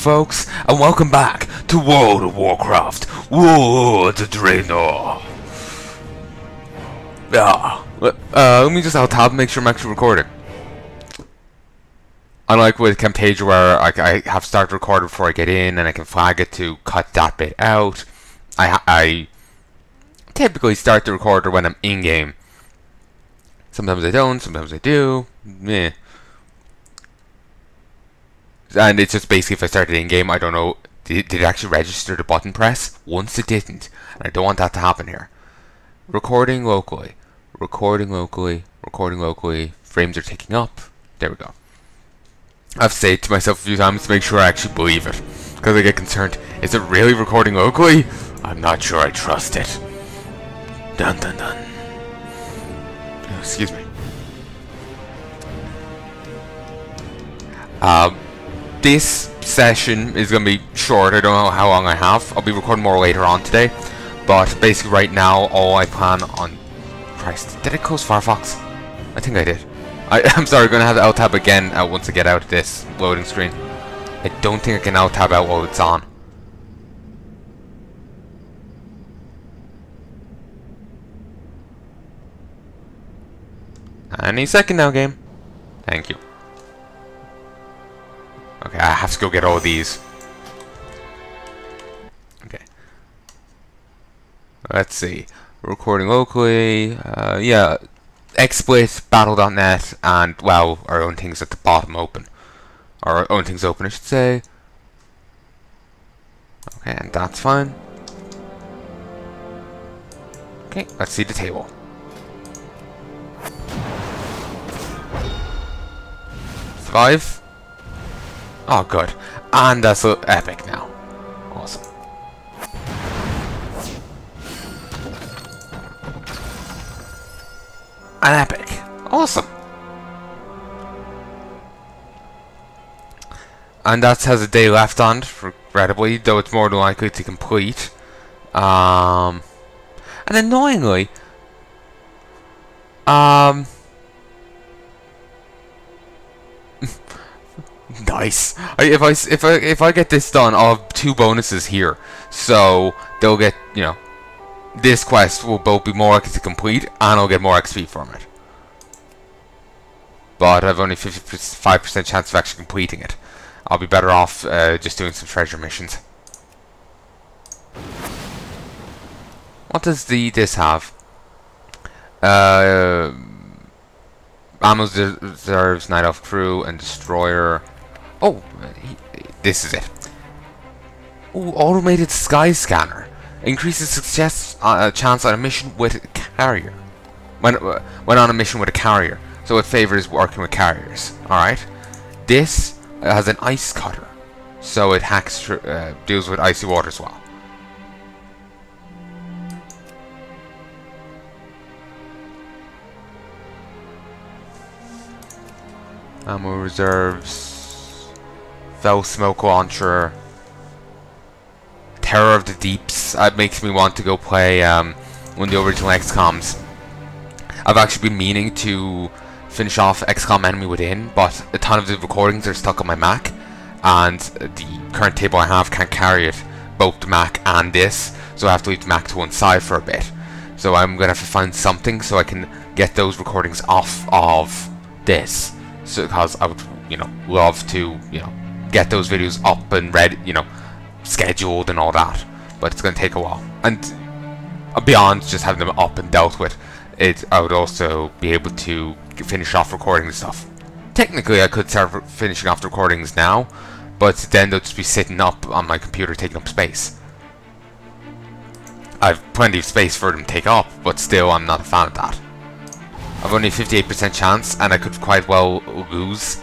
folks, and welcome back to World of Warcraft Warlords of Draenor. Let me just alt-tab, make sure I'm actually recording. Unlike with Camtasia where I have started recording before I get in and I can flag it to cut that bit out, I typically start the recorder when I'm in-game. Sometimes I don't, sometimes I do. Meh. And it's just basically if I started in-game, I don't know, did it actually register the button press? Once it didn't, and I don't want that to happen here. Recording locally, recording locally, recording locally, frames are ticking up, there we go. I've said it to myself a few times to make sure I actually believe it, because I get concerned, is it really recording locally? I'm not sure I trust it. Dun dun dun. Oh, excuse me. This session is going to be short. I don't know how long I have. I'll be recording more later on today. But basically right now, all I plan on... Christ, did I close Firefox? I think I did. I'm sorry, I'm going to have to alt-tab again once I get out of this loading screen. I don't think I can alt-tab out while it's on. Any second now, game. Thank you. Okay, I have to go get all of these. Okay. Let's see. Recording locally. Yeah. XSplit, battle.net, and, well, our own things at the bottom open. Our own things open, I should say. Okay, and that's fine. Okay, let's see the table. Survive. Oh, good. And that's epic now. Awesome. An epic. Awesome. And that has a day left on, regrettably, though it's more than likely to complete. And annoyingly, nice. If I get this done, I'll have 2 bonuses here. So they'll get, you know, this quest will both be more likely to complete, and I'll get more XP from it. But I have only 55% chance of actually completing it. I'll be better off just doing some treasure missions. What does this have? Ammo reserves, Night Elf Crew, and Destroyer. Oh, this is it. Ooh, automated sky scanner increases success chance on a mission with a carrier. When on a mission with a carrier, so it favors working with carriers. All right. This has an ice cutter, so it hacks deals with icy water as well. Ammo reserves, Fell Smoke Launcher, Terror of the Deeps. That makes me want to go play one of the original XCOMs. I've actually been meaning to finish off XCOM Enemy Within, but a ton of the recordings are stuck on my Mac, and the current table I have can't carry it, both the Mac and this, so I have to leave the Mac to one side for a bit. So I'm going to have to find something so I can get those recordings off of this. So, because I would, you know, love to, you know, get those videos up and ready, you know, scheduled and all that. But it's going to take a while. And beyond just having them up and dealt with, I would also be able to finish off recording the stuff. Technically, I could start finishing off the recordings now, but then they'll just be sitting up on my computer, taking up space. I've plenty of space for them to take up, but still, I'm not a fan of that. I've only a 58% chance, and I could quite well lose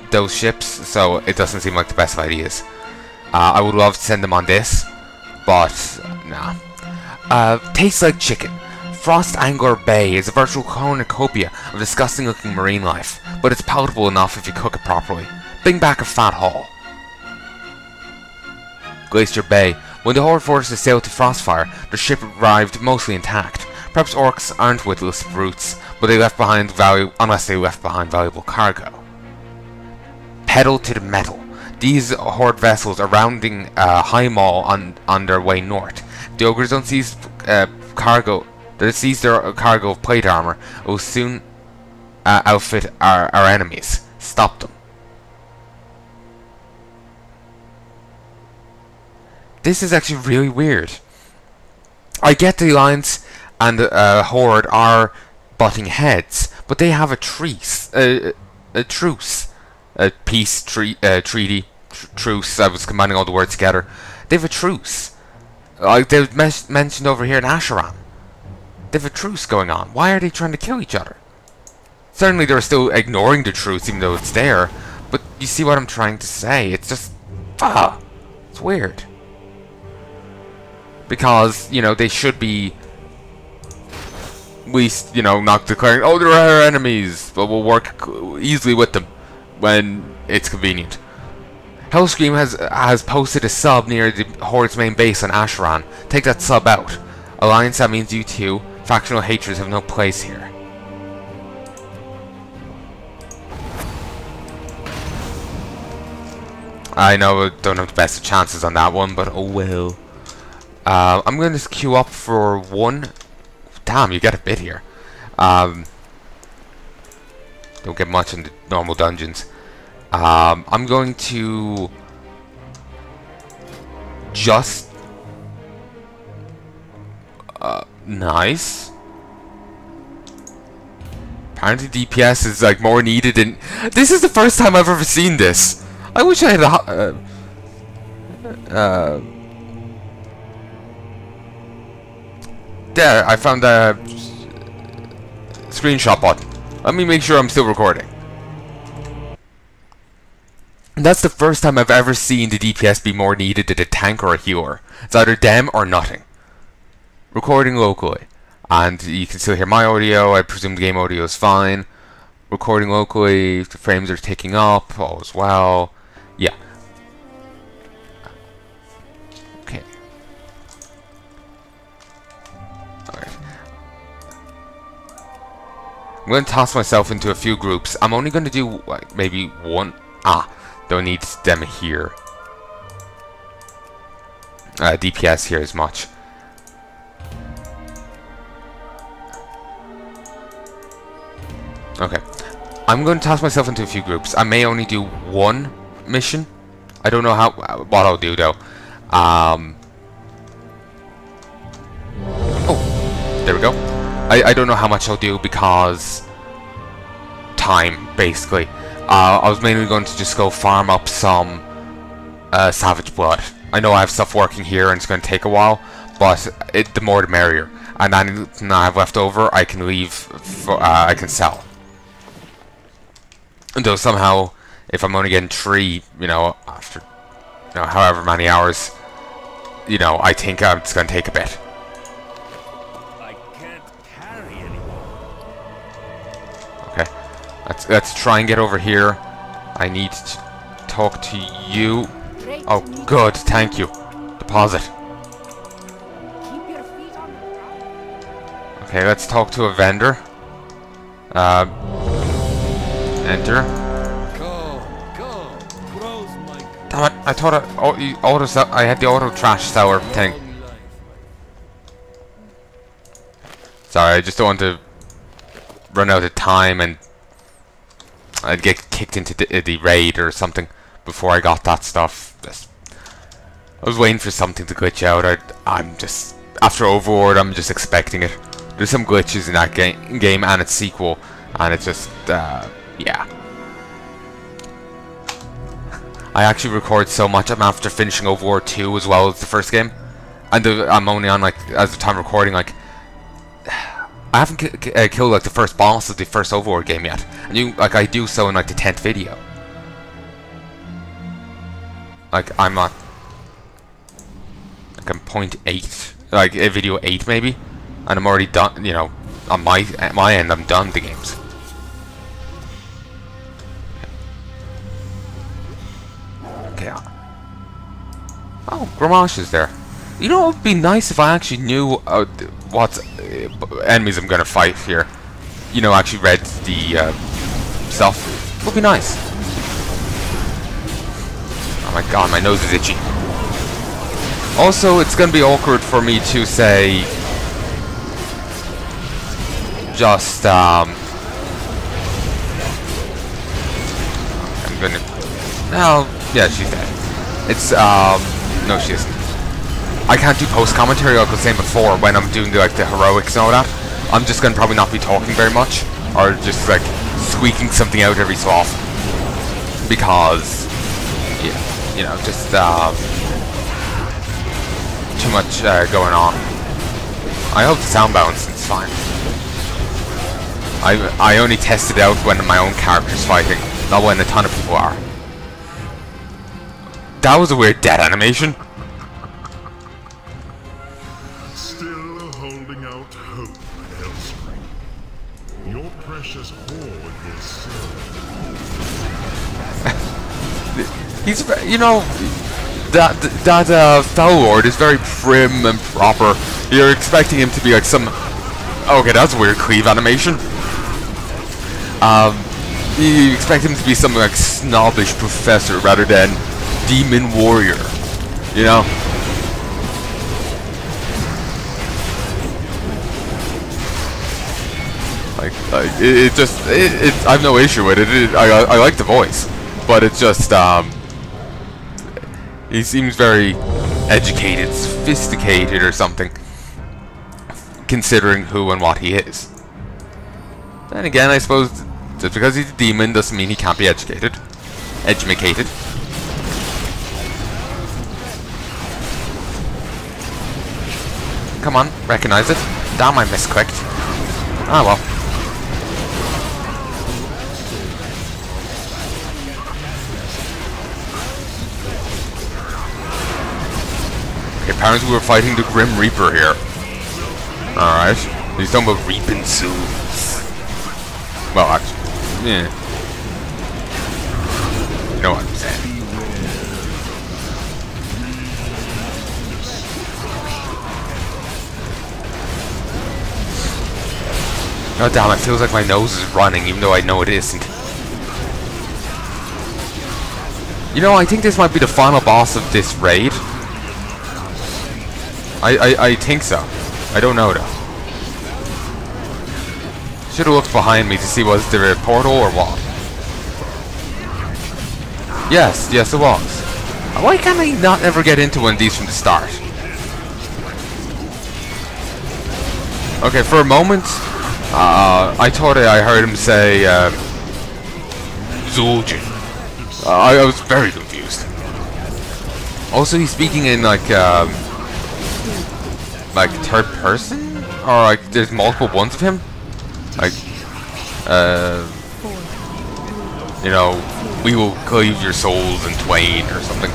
those ships, so it doesn't seem like the best of ideas. I would love to send them on this, but nah. Tastes like chicken. Frost Angler Bay is a virtual cornucopia of disgusting looking marine life, but it's palatable enough if you cook it properly. Bring back a fat haul. Glacier Bay. When the Horde forces sailed to Frostfire, their ship arrived mostly intact. Perhaps orcs aren't witless brutes, but they left behind unless they left behind valuable cargo. Pedal to the metal. These horde vessels are rounding High Mall on their way north. The ogres don't seize cargo. They seize their cargo of plate armor. It will soon outfit our enemies. Stop them. This is actually really weird. I get the Alliance and the Horde are butting heads, but they have a truce. A peace treaty. Truce. I was combining all the words together. They have a truce. Like they mentioned over here in Asheron. They have a truce going on. Why are they trying to kill each other? Certainly they're still ignoring the truce even though it's there. But you see what I'm trying to say. It's just... it's weird. Because, you know, they should be... not declaring, oh, they're our enemies, but we'll work easily with them when it's convenient. Hellscream has posted a sub near the Horde's main base on Asheron. Take that sub out. Alliance, that means you too. Factional hatreds have no place here. I know I don't have the best of chances on that one, but oh well. I'm going to queue up for one. Damn, you get a bit here. Don't get much in the normal dungeons. I'm going to just nice. Apparently DPS is like more needed in... This is the first time I've ever seen this. I wish I had a there, I found a screenshot button. Let me make sure I'm still recording. And that's the first time I've ever seen the DPS be more needed than a tank or a healer. It's either them or nothing. Recording locally. And you can still hear my audio. I presume the game audio is fine. Recording locally. The frames are ticking up. All is well. Yeah. Okay. Alright. I'm going to toss myself into a few groups. I'm only going to do like, maybe one. Don't need them here. DPS here as much. Okay. I'm going to toss myself into a few groups. I may only do one mission. I don't know what I'll do though. Oh, there we go. I don't know how much I'll do because time, basically. I was mainly going to just go farm up some Savage Blood. I know I have stuff working here and it's going to take a while, but the more the merrier. And then I have left over, I can leave. I can sell. And though somehow, if I'm only getting 3, after however many hours, I think it's going to take a bit. I can't carry anymore. Okay, let's try and get over here. I need to talk to you. Oh, good, thank you. Deposit. Okay, let's talk to a vendor. Enter. Damn it! I thought I had the auto trash sour thing. Sorry, I just don't want to run out of time and I'd get kicked into the raid or something before I got that stuff. I was waiting for something to glitch out. I'm just after Overlord. I'm just expecting it. There's some glitches in that game and its sequel, and it's just yeah. I actually record so much. I'm after finishing Overlord 2 as well as the first game, and I'm only on as the time recording I haven't killed the first boss of the first Overlord game yet, and I do so in the 10th video. I'm not I'm 0.8, video 8 maybe, and I'm already done. On my end, I'm done the games. Okay. Oh, Gramash is there. It would be nice if I actually knew what enemies I'm gonna fight here. Actually read the stuff. Would be nice. Oh my god, my nose is itchy. Also, it's gonna be awkward for me to say... just, I'm gonna... No, yeah, she's dead. It's, no, she isn't. I can't do post-commentary like I was saying before when I'm doing, like, the heroics and all that. I'm just gonna probably not be talking very much. Or just, like, squeaking something out every so often. Because, yeah, you know, just, too much, going on. I hope the sound balance is fine. I only test it out when my own character's fighting, not when a ton of people are. That was a weird dead animation. Still holding out hope, Hellspring. Your precious hoard will serve. He's, you know, that Foul Lord is very prim and proper. You're expecting him to be like some... Okay, that's a weird cleave animation. You expect him to be some like snobbish professor rather than demon warrior, you know? Like it just I have no issue with it. I like the voice, but it's just he seems very educated, sophisticated, or something, considering who and what he is. Then again, I suppose just because he's a demon doesn't mean he can't be educated. Edumacated. Come on, recognize it. Damn, I misclicked. Ah well. Okay, apparently we were fighting the Grim Reaper here. Alright. He's talking about reaping souls. Well, actually, yeah. You know what I'm saying. Oh damn, it feels like my nose is running even though I know it isn't. You know, I think this might be the final boss of this raid. I think so. I don't know though. Should have looked behind me to see was there a portal or what. Yes, yes it was. Why can't I not ever get into one of these from the start? Okay, for a moment, I thought I heard him say, Zul'jin. I was very confused. Also, he's speaking in like third person? Or like, there's multiple ones of him? Like, you know, we will cleave your souls in twain or something.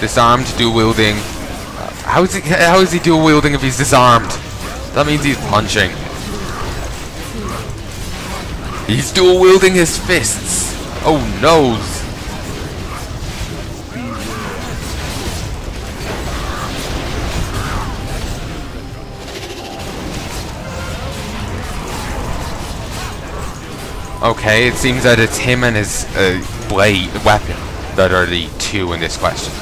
Disarmed, dual wielding. How is he dual wielding if he's disarmed? That means he's punching. He's dual wielding his fists. Oh no! Okay, it seems that it's him and his blade weapon that are the two in this question.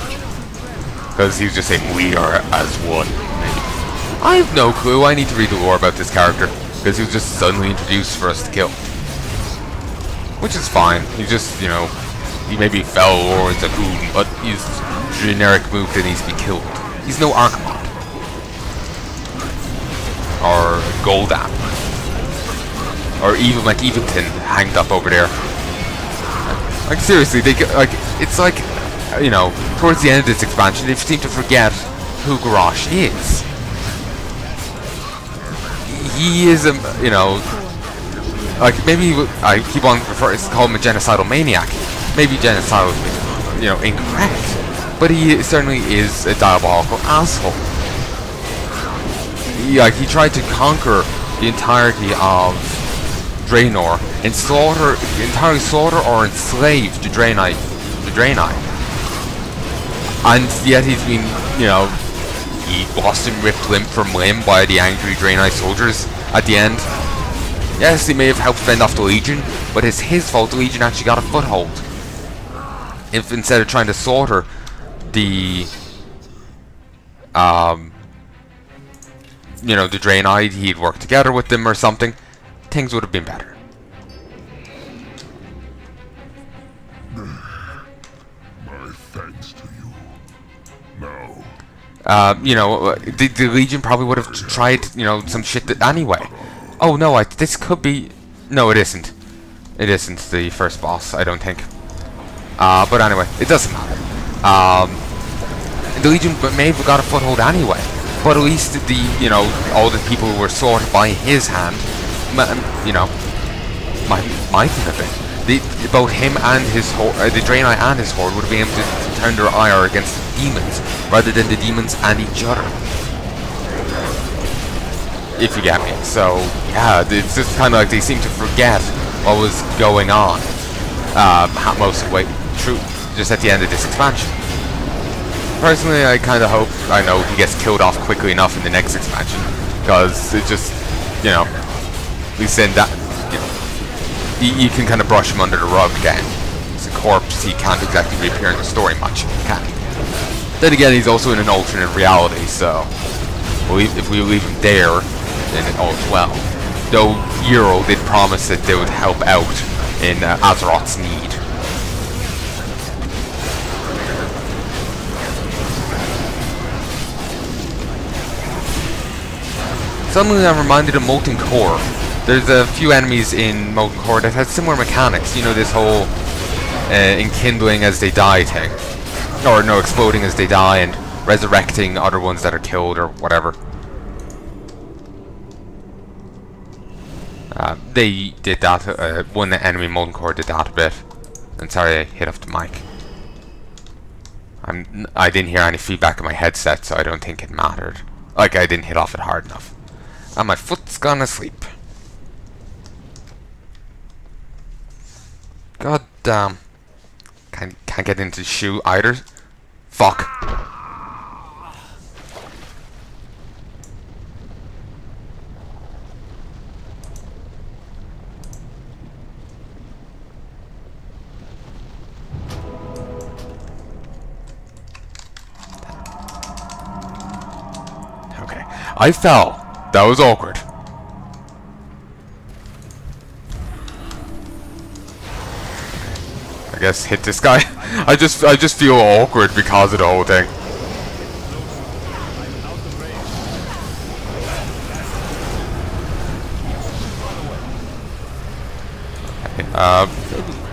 Because he was just saying, we are as one. I have no clue. I need to read the lore about this character. Because he was just suddenly introduced for us to kill. Which is fine. He just, you know, he maybe fell or it's a goon, but he's a generic move that needs to be killed. He's no Archimond. Or Goldan. Or even like Eventon hanged up over there. Like seriously, they like it's like, you know, towards the end of this expansion, they seem to forget who Garrosh is. He is a, you know, like maybe I keep on referring to call him a genocidal maniac. Maybe genocidal is, you know, incorrect, but he certainly is a diabolical asshole. He tried to conquer the entirety of Draenor and entirely slaughter or enslave the Draenei. And yet he's been, you know, he lost him ripped limb from limb by the angry Draenei soldiers at the end. Yes, he may have helped fend off the Legion, but it's his fault the Legion actually got a foothold. If instead of trying to slaughter the you know, the Draenor, he'd worked together with them or something, things would have been better. My thanks to you. Now. You know, the Legion probably would have tried, you know, some shit anyway. Oh no, this could be... No, it isn't. It isn't the first boss, I don't think. But anyway, it doesn't matter. The Legion may have got a foothold anyway, but at least the, you know, all the people who were slaughtered by his hand, you know, might have been. Both him and his horde, the Draenor and his horde would have been able to turn their ire against the demons, rather than the demons and each other. If you get me. So, yeah, it's just kind of like they seem to forget what was going on. Most of the way through, just at the end of this expansion. Personally, I kind of hope, I know, he gets killed off quickly enough in the next expansion, because it just, you know, at least in that, you know, you can kind of brush him under the rug then. He's a corpse, he can't exactly reappear in the story much, can he? Then again, he's also in an alternate reality, so if we leave him there, then all's well. Though Euro did promise that they would help out in Azeroth's need. Suddenly I'm reminded of Molten Core. There's a few enemies in Molten Core that have similar mechanics. You know, this whole enkindling as they die thing. Or no, exploding as they die and resurrecting other ones that are killed or whatever. They did that, one enemy in Molten Core did that a bit. And sorry I hit off the mic. I didn't hear any feedback in my headset, so I don't think it mattered. Like, I didn't hit off it hard enough. And my foot's gonna sleep. God damn. Can't get into the shoe either. Fuck. Okay. I fell. That was awkward. I guess hit this guy. I just feel awkward because of the whole thing.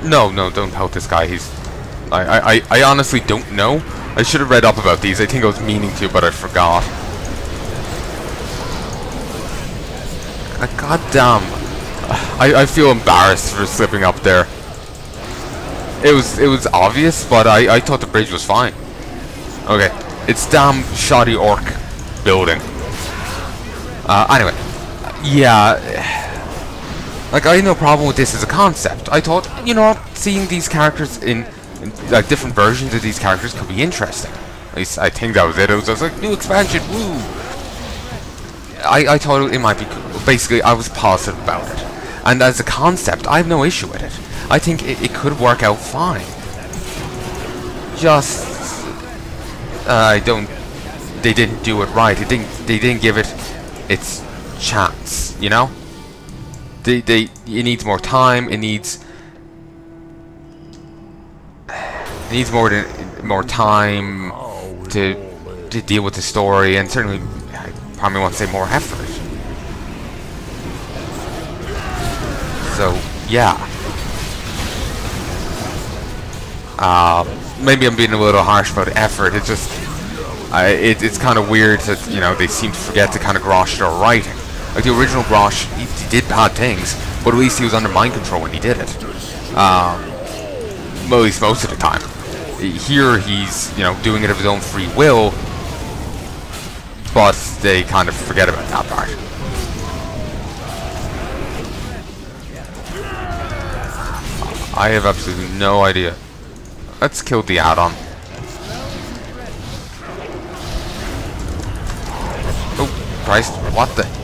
No, don't help this guy. He's... I honestly don't know. I should have read up about these. I think I was meaning to, but I forgot. God damn. I feel embarrassed for slipping up there. It was obvious, but I thought the bridge was fine. Okay. It's damn shoddy orc building. Anyway. Yeah. Like, I had no problem with this as a concept. I thought, you know what, seeing these characters in like different versions of these characters could be interesting. At least I think that was it. It was just like, new expansion, woo! I thought it might be cool. Basically, I was positive about it. And as a concept, I have no issue with it. I think it could work out fine. Just... they didn't do it right. They didn't give it its chance, you know? It needs more time, it needs more time to deal with the story, and certainly I probably want to say more effort. So yeah, maybe I'm being a little harsh about effort. It's just it's kind of weird that, you know, they seem to forget to kind of Grosh their writing. Like the original Grosh, he did bad things, but at least he was under mind control when he did it. Well, at least most of the time. Here he's, you know, doing it of his own free will, but they kind of forget about that part. I have absolutely no idea. Let's kill the add-on. Oh, Christ, what the...